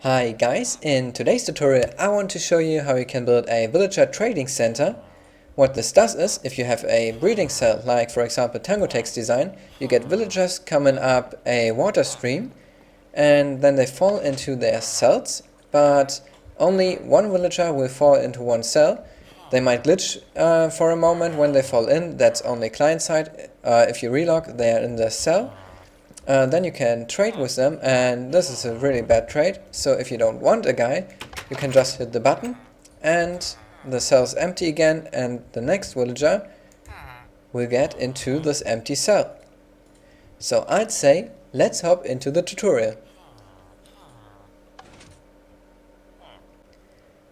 Hi guys, in today's tutorial I want to show you how you can build a villager trading center. What this does is, if you have a breeding cell, like for example Tango Text design, you get villagers coming up a water stream and then they fall into their cells, but only one villager will fall into one cell. They might glitch for a moment when they fall in, that's only client side. If you relog, they are in the cell. Then you can trade with them, and this is a really bad trade. So if you don't want a guy, you can just hit the button and the cell's empty again, and the next villager will get into this empty cell. So I'd say let's hop into the tutorial.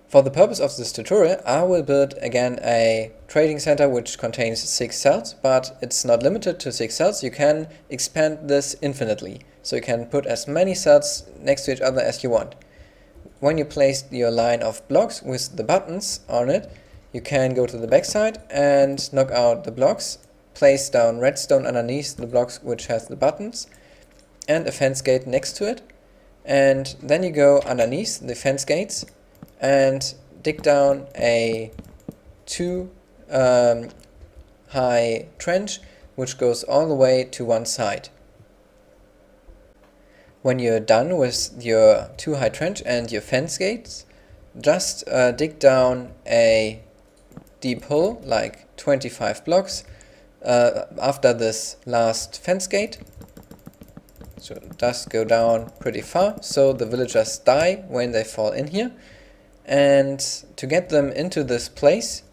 For the purpose of this tutorial, I will build again a trading center which contains 6 cells, but it's not limited to 6 cells. You can expand this infinitely, so you can put as many cells next to each other as you want. When you place your line of blocks with the buttons on it, you can go to the backside and knock out the blocks, place down redstone underneath the blocks which has the buttons, and a fence gate next to it. And then you go underneath the fence gates and dig down a 2 high trench which goes all the way to one side. When you're done with your 2 high trench and your fence gates, just dig down a deep hole, like 25 blocks, after this last fence gate. So just go down pretty far, so the villagers die when they fall in here. And to get them into this place,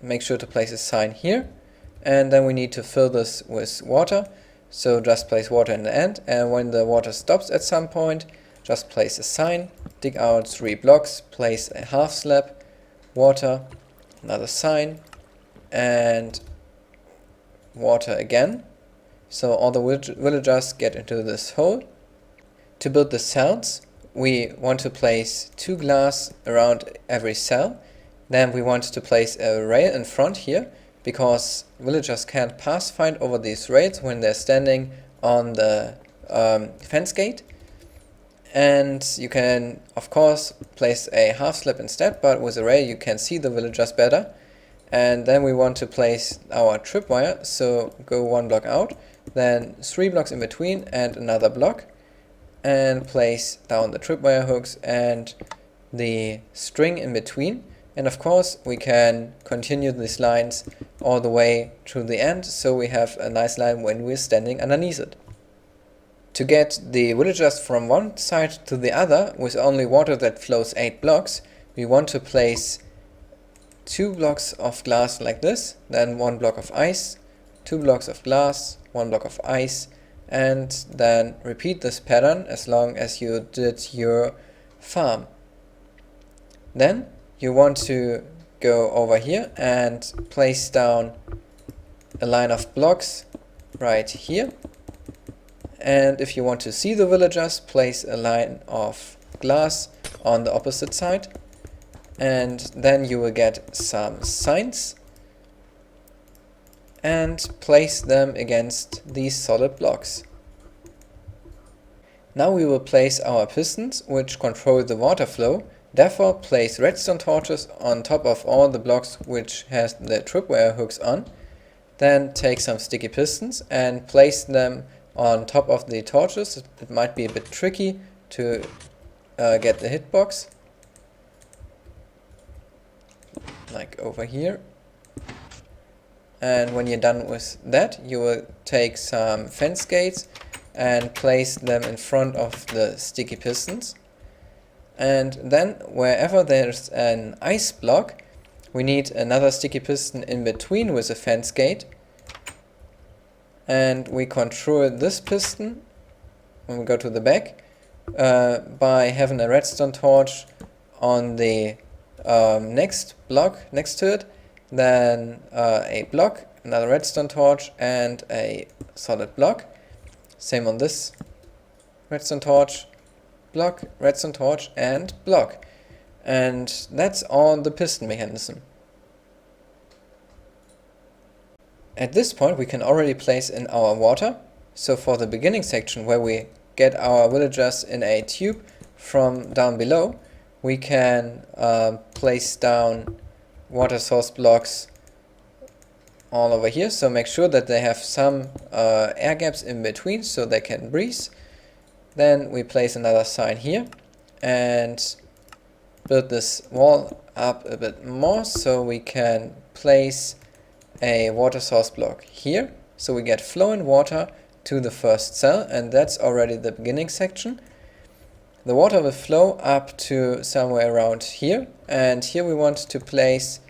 make sure to place a sign here, and then we need to fill this with water, so just place water in the end, and when the water stops at some point, just place a sign, dig out 3 blocks, place a half slab, water, another sign, and water again, so all the villagers get into this hole. To build the cells, we want to place 2 glass around every cell. Then we want to place a rail in front here, because villagers can't pass find over these rails when they're standing on the fence gate. And you can of course place a half slab instead, but with a rail you can see the villagers better. And then we want to place our tripwire, so go 1 block out, then 3 blocks in between and another block, and place down the tripwire hooks and the string in between. And of course we can continue these lines all the way to the end, so we have a nice line when we're standing underneath it. To get the villagers from one side to the other with only water that flows 8 blocks, we want to place 2 blocks of glass like this, then 1 block of ice, 2 blocks of glass, 1 block of ice, and then repeat this pattern as long as you did your farm. Then you want to go over here and place down a line of blocks right here, and if you want to see the villagers, place a line of glass on the opposite side, and then you will get some signs and place them against these solid blocks. Now we will place our pistons which control the water flow. Therefore place redstone torches on top of all the blocks which has the tripwire hooks on. Then take some sticky pistons and place them on top of the torches. It might be a bit tricky to get the hitbox, like over here. And when you're done with that, you will take some fence gates and place them in front of the sticky pistons. And then wherever there's an ice block, we need another sticky piston in between with a fence gate. And we control this piston when we go to the back by having a redstone torch on the next block next to it, then a block, another redstone torch, and a solid block. Same on this, redstone torch, block, redstone torch, and block. And that's all the piston mechanism. At this point we can already place in our water. So for the beginning section where we get our villagers in a tube from down below, we can place down water source blocks all over here, so make sure that they have some air gaps in between so they can breathe. Then we place another sign here and build this wall up a bit more, so we can place a water source block here, so we get flow in water to the first cell, and that's already the beginning section. The water will flow up to somewhere around here, and here we want to place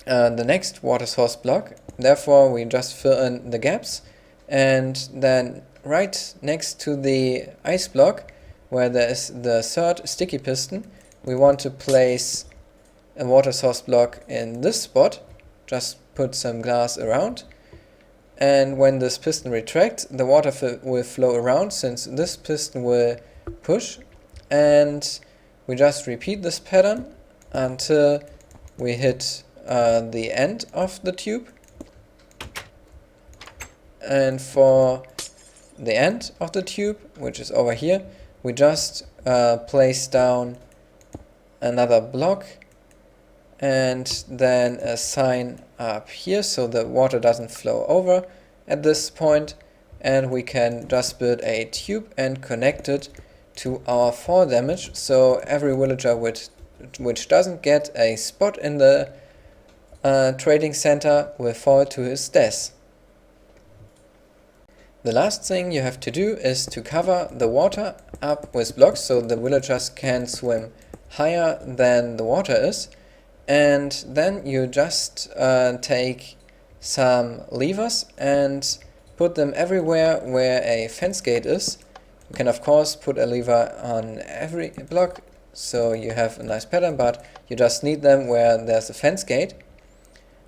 the next water source block. Therefore we just fill in the gaps, and then right next to the ice block where there is the third sticky piston, we want to place a water source block in this spot. Just put some glass around, and when this piston retracts, the water will flow around, since this piston will push, and we just repeat this pattern until we hit the end of the tube. And for the end of the tube, which is over here, we just place down another block and then a sign up here so the water doesn't flow over at this point, and we can just build a tube and connect it to our fall damage, so every villager which doesn't get a spot in the trading center will fall to his death. The last thing you have to do is to cover the water up with blocks so the villagers can swim higher than the water is, and then you just take some levers and put them everywhere where a fence gate is. You can of course put a lever on every block so you have a nice pattern, but you just need them where there's a fence gate.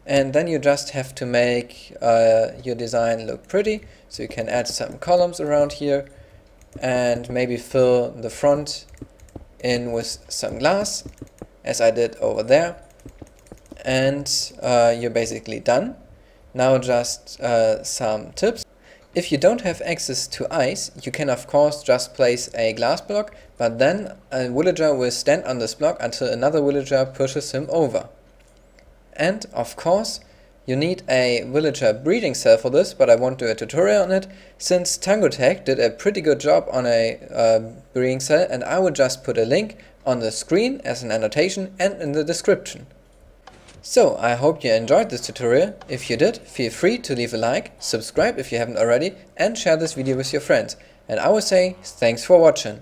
And then you just have to make your design look pretty, so you can add some columns around here and maybe fill the front in with some glass, as I did over there, and you're basically done. Now just some tips. If you don't have access to ice, you can of course just place a glass block, but then a villager will stand on this block until another villager pushes him over. And of course you need a villager breeding cell for this, but I won't do a tutorial on it, since TangoTech did a pretty good job on a breeding cell, and I will just put a link on the screen as an annotation and in the description. So I hope you enjoyed this tutorial. If you did, feel free to leave a like, subscribe if you haven't already, and share this video with your friends. And I will say thanks for watching.